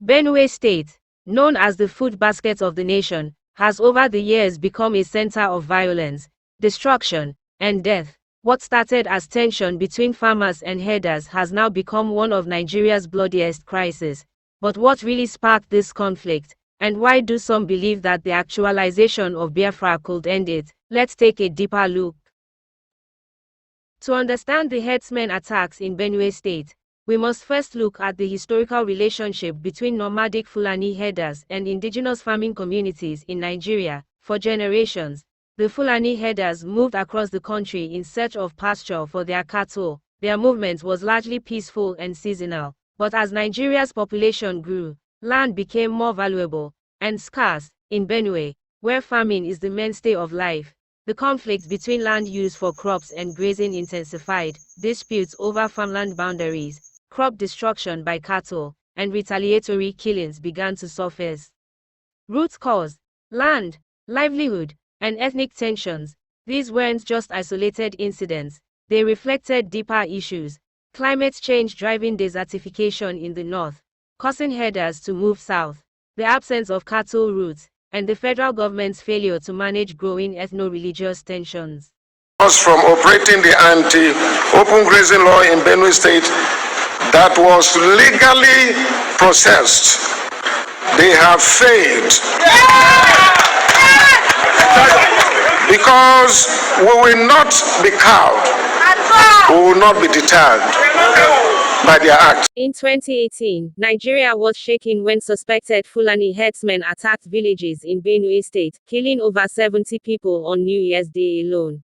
Benue State, known as the food basket of the nation, has over the years become a center of violence, destruction, and death. What started as tension between farmers and herders has now become one of Nigeria's bloodiest crises. But what really sparked this conflict, and why do some believe that the actualization of Biafra could end it? Let's take a deeper look. To understand the herdsmen attacks in Benue State, we must first look at the historical relationship between nomadic Fulani herders and indigenous farming communities in Nigeria. For generations, the Fulani herders moved across the country in search of pasture for their cattle. Their movement was largely peaceful and seasonal, but as Nigeria's population grew, land became more valuable and scarce. In Benue, where farming is the mainstay of life, the conflict between land use for crops and grazing intensified. Disputes over farmland boundaries, crop destruction by cattle, and retaliatory killings began to surface. Root cause: land, livelihood, and ethnic tensions. These weren't just isolated incidents, they reflected deeper issues. Climate change driving desertification in the north, causing herders to move south, the absence of cattle routes, and the federal government's failure to manage growing ethno-religious tensions. From operating the anti-open grazing law in Benue State that was legally processed, they have failed. Because we will not be cowed, we will not be deterred by their acts. In 2018, Nigeria was shaken when suspected Fulani herdsmen attacked villages in Benue State, killing over 70 people on New Year's Day alone.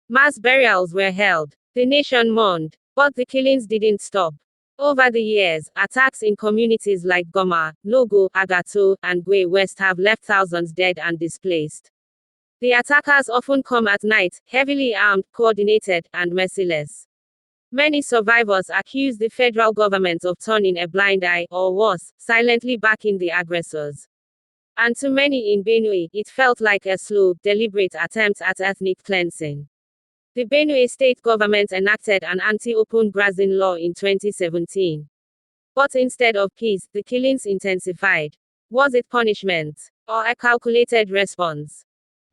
Mass burials were held. The nation mourned, but the killings didn't stop. Over the years, attacks in communities like Goma, Logo, Agato, and Gwe West have left thousands dead and displaced. The attackers often come at night, heavily armed, coordinated, and merciless. Many survivors accuse the federal government of turning a blind eye, or worse, silently backing the aggressors. And to many in Benue, it felt like a slow, deliberate attempt at ethnic cleansing. The Benue state government enacted an anti-open grazing law in 2017. But instead of peace, the killings intensified. Was it punishment, or a calculated response?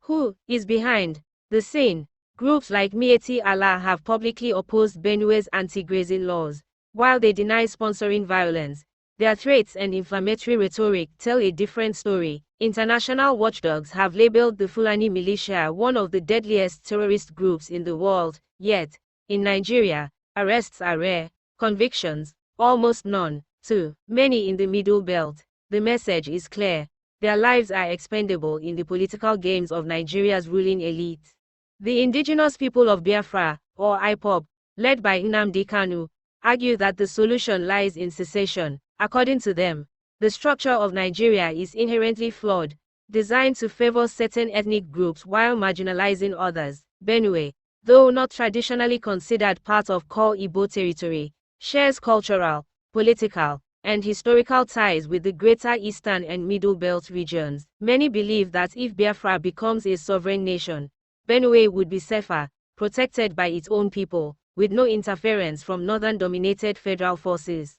Who is behind the scene? Groups like Mieti Allah have publicly opposed Benue's anti-grazing laws. While they deny sponsoring violence, their threats and inflammatory rhetoric tell a different story. International watchdogs have labeled the Fulani militia one of the deadliest terrorist groups in the world. Yet, in Nigeria, arrests are rare, convictions almost none. To many in the Middle Belt, the message is clear: their lives are expendable in the political games of Nigeria's ruling elite. The indigenous people of Biafra, or IPOB, led by Nnamdi Kanu, argue that the solution lies in secession. According to them, the structure of Nigeria is inherently flawed, designed to favor certain ethnic groups while marginalizing others. Benue, though not traditionally considered part of core Igbo territory, shares cultural, political, and historical ties with the greater Eastern and Middle Belt regions. Many believe that if Biafra becomes a sovereign nation, Benue would be safer, protected by its own people, with no interference from northern-dominated federal forces.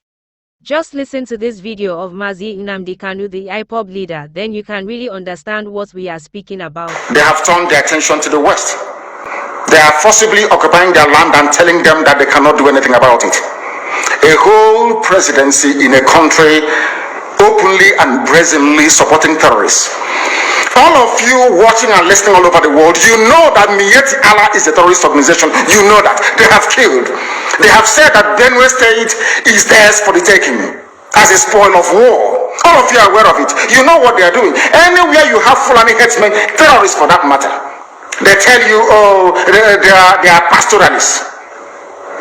Just listen to this video of Mazi Nnamdi Kanu, the IPOB leader, then you can really understand what we are speaking about. They have turned their attention to the West. They are forcibly occupying their land and telling them that they cannot do anything about it. A whole presidency in a country openly and brazenly supporting terrorists. All of you watching and listening all over the world, you know that Mieti Allah is a terrorist organization. You know that. They have killed. They have said that Benue State is theirs for the taking, as a spoil of war. All of you are aware of it. You know what they are doing. Anywhere you have Fulani herdsmen, terrorists for that matter, they tell you, oh, they are pastoralists.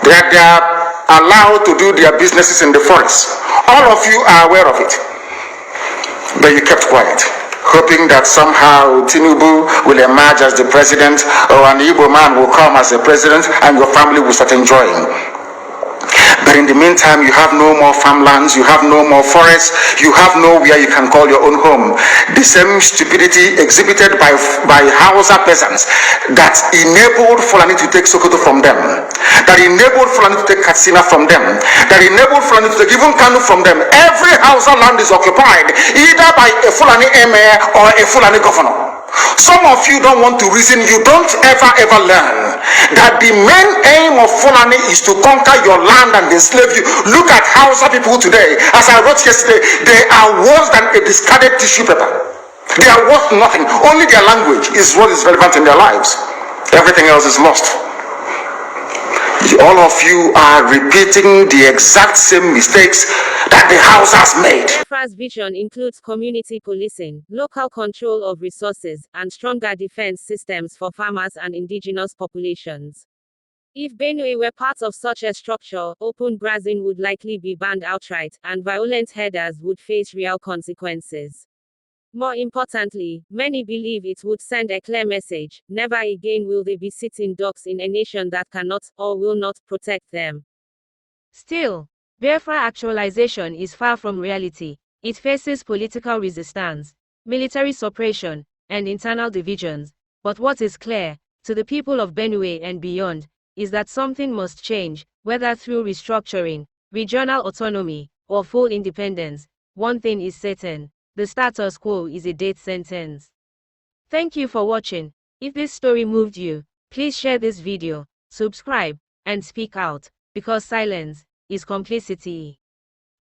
They are allowed to do their businesses in the forest. All of you are aware of it. But you kept quiet, hoping that somehow Tinubu will emerge as the president, or an Igbo man will come as the president, and your family will start enjoying. But in the meantime, you have no more farmlands, you have no more forests, you have nowhere you can call your own home. The same stupidity exhibited by Hausa peasants that enabled Fulani to take Sokoto from them, that enabled Fulani to take Katsina from them, that enabled Fulani to take even Kanu from them. Every Hausa land is occupied either by a Fulani emir or a Fulani governor. Some of you don't want to reason, you don't ever learn that the main aim of Fulani is to conquer your land and enslave you. Look at Hausa people today. As I wrote yesterday, they are worse than a discarded tissue paper. They are worth nothing. Only their language is what is relevant in their lives. Everything else is lost. All of you are repeating the exact same mistakes that the Hausas made. Biafra's vision includes community policing, local control of resources, and stronger defense systems for farmers and indigenous populations. If Benue were part of such a structure, open grazing would likely be banned outright, and violent herders would face real consequences. More importantly, many believe it would send a clear message: never again will they be sitting ducks in a nation that cannot, or will not, protect them. Still, Biafra actualization is far from reality. It faces political resistance, military suppression, and internal divisions. But what is clear, to the people of Benue and beyond, is that something must change, whether through restructuring, regional autonomy, or full independence. One thing is certain: the status quo is a death sentence. Thank you for watching. If this story moved you, please share this video, subscribe, and speak out, because silence is complicity.